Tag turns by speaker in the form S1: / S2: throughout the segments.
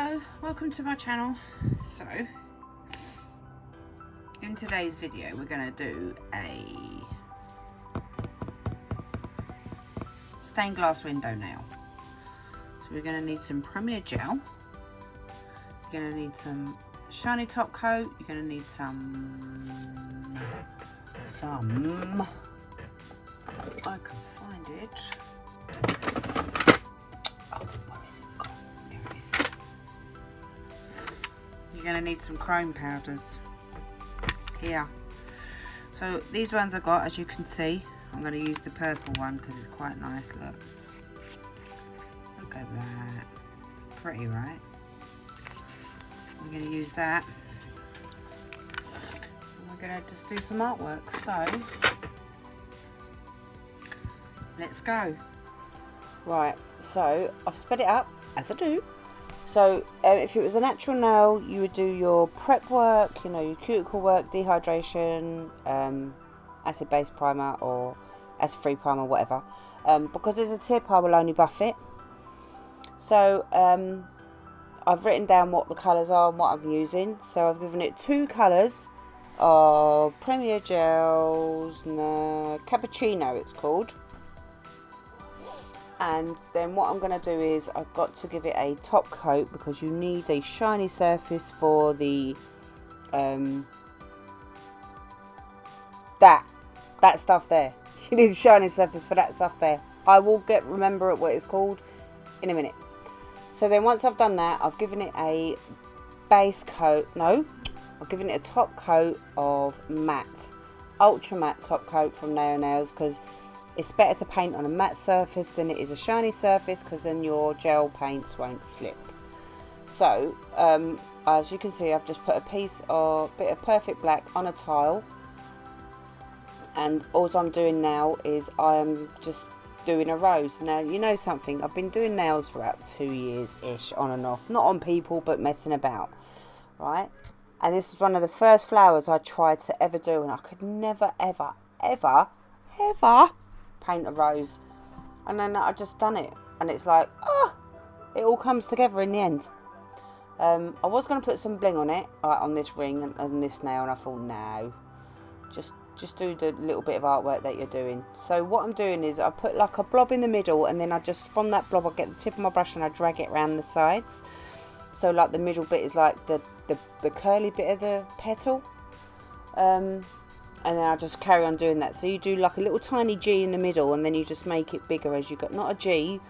S1: Hello, welcome to my channel. So in today's video we're going to do a stained glass window nail. So we're going to need some Premier Gel, you're going to need some shiny top coat, you're going to need some I can find it. Oh, where is it gone? There it is. You're going to need some chrome powders here. So these ones I got, as you can see, I'm going to use the purple one because it's quite nice. Look at that, pretty, right? I'm going to use that. And we're going to just do some artwork. So let's go. Right, so I've sped it up, as I do. So if it was a natural nail, you would do your prep work, you know, your cuticle work, dehydration, acid-based primer or acid-free primer, whatever. Because there's a tip, I will only buff it. So I've written down what the colours are and what I'm using. So I've given it 2 colours of Premier Gels, Cappuccino it's called. And then what I'm going to do is I've got to give it a top coat because you need a shiny surface for the that stuff there. You need a shiny surface for that stuff there. I will remember what it's called in a minute. So then once I've done that, I've given it a base coat. No, I've given it a top coat of matte, ultra matte top coat from Nail Nails because it's better to paint on a matte surface than it is a shiny surface because then your gel paints won't slip. So as you can see, I've just put a bit of Perfect Black on a tile, and all I'm doing now is I am just doing a rose. Now you know something, I've been doing nails for about 2 years ish, on and off, not on people but messing about, right? And this is one of the first flowers I tried to ever do, and I could never ever paint a rose. And then I just done it, and it's like, it all comes together in the end. I was going to put some bling on it, on this ring and this nail, and I thought no, just do the little bit of artwork that you're doing. So what I'm doing is I put like a blob in the middle, and then I just, from that blob, I get the tip of my brush and I drag it around the sides. So like the middle bit is like the curly bit of the petal. And then I just carry on doing that. So you do like a little tiny G in the middle, and then you just make it bigger as you go. Not a G,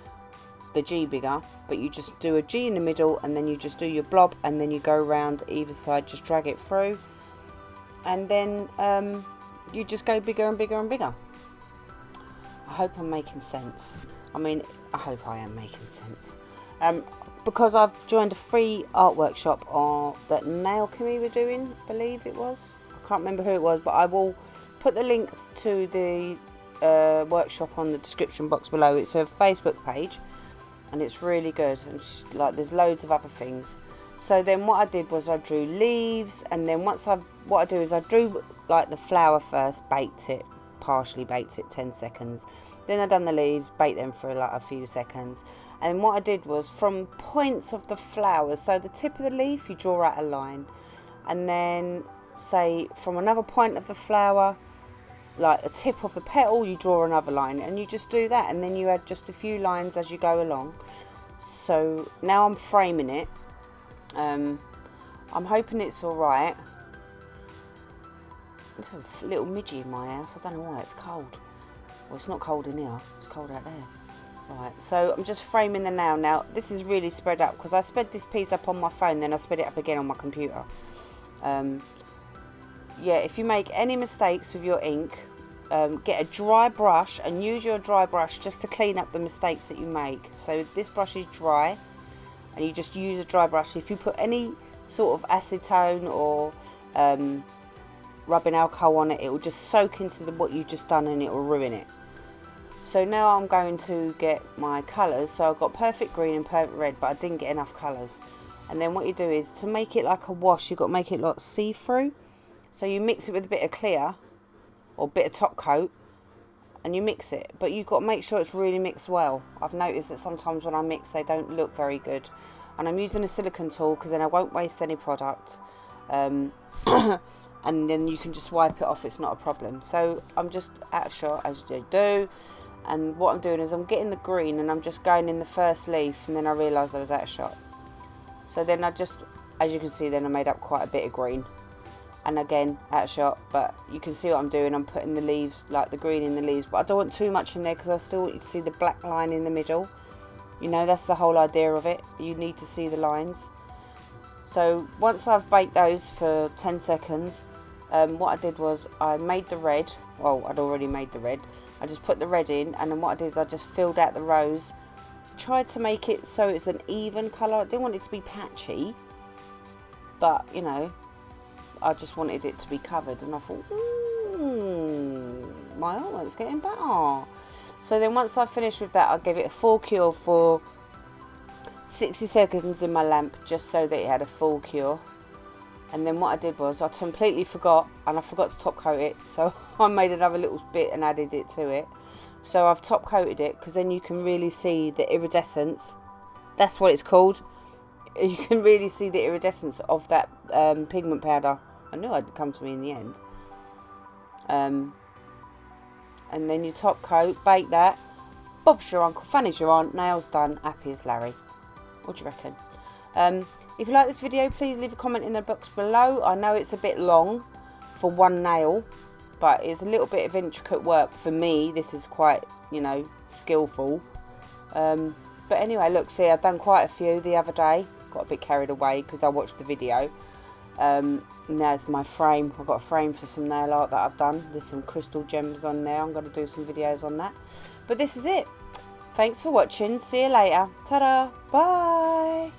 S1: the G bigger, but you just do a G in the middle, and then you just do your blob, and then you go around either side, just drag it through, and then you just go bigger and bigger and bigger. I hope I'm making sense. I mean, I hope I am making sense. Because I've joined a free art workshop that Nail Kimmy were doing, I believe it was. Can't remember who it was, but I will put the links to the workshop on the description box below. It's a Facebook page and it's really good, and like there's loads of other things. So then what I did was I drew leaves, and then what I do is I drew like the flower first, partially baked it 10 seconds, then I done the leaves, baked them for like a few seconds, and what I did was from points of the flowers, so the tip of the leaf you draw out a line, and then say from another point of the flower, like the tip of the petal, you draw another line, and you just do that, and then you add just a few lines as you go along. So now I'm framing it. I'm hoping it's alright. There's a little midgie in my house, I don't know why, it's cold. Well, it's not cold in here, it's cold out there. Right, so I'm just framing the nail now. This is really spread up because I sped this piece up on my phone, then I sped it up again on my computer. Yeah, if you make any mistakes with your ink, get a dry brush and use your dry brush just to clean up the mistakes that you make. So this brush is dry, and you just use a dry brush. If you put any sort of acetone or rubbing alcohol on it, it will just soak into what you've just done and it will ruin it. So now I'm going to get my colours. So I've got Perfect Green and Perfect Red, but I didn't get enough colours. And then what you do is, to make it like a wash, you've got to make it like see-through. So you mix it with a bit of clear or a bit of top coat, and you mix it, but you've got to make sure it's really mixed well. I've noticed that sometimes when I mix they don't look very good. And I'm using a silicone tool because then I won't waste any product. And then you can just wipe it off, it's not a problem. So I'm just out of shot, as you do. And what I'm doing is I'm getting the green and I'm just going in the first leaf, and then I realised I was out of shot. So then I just, as you can see, then I made up quite a bit of green. And again, out of shot, but you can see what I'm doing. I'm putting the leaves, like the green in the leaves, but I don't want too much in there because I still want you to see the black line in the middle. You know, that's the whole idea of it. You need to see the lines. So once I've baked those for 10 seconds, what I did was I made the red. Well, I'd already made the red. I just put the red in, and then what I did is I just filled out the rows. Tried to make it so it's an even colour. I didn't want it to be patchy, but you know, I just wanted it to be covered, and I thought, my artwork's getting better. So then once I finished with that, I gave it a full cure for 60 seconds in my lamp, just so that it had a full cure. And then what I did was I completely forgot, and I forgot to top coat it, so I made another little bit and added it to it. So I've top coated it because then you can really see the iridescence. That's what it's called. You can really see the iridescence of that pigment powder. I knew it'd come to me in the end. And then you top coat, bake that. Bob's your uncle, Fanny's your aunt, nails done, happy as Larry. What do you reckon? If you like this video, please leave a comment in the box below. I know it's a bit long for one nail, but it's a little bit of intricate work for me. This is quite, you know, skillful. But anyway, look, see, I've done quite a few the other day. Got a bit carried away because I watched the video. And there's my frame. I've got a frame for some nail art that I've done. There's some crystal gems on there. I'm going to do some videos on that. But this is it. Thanks for watching. See you later. Ta-da. Bye.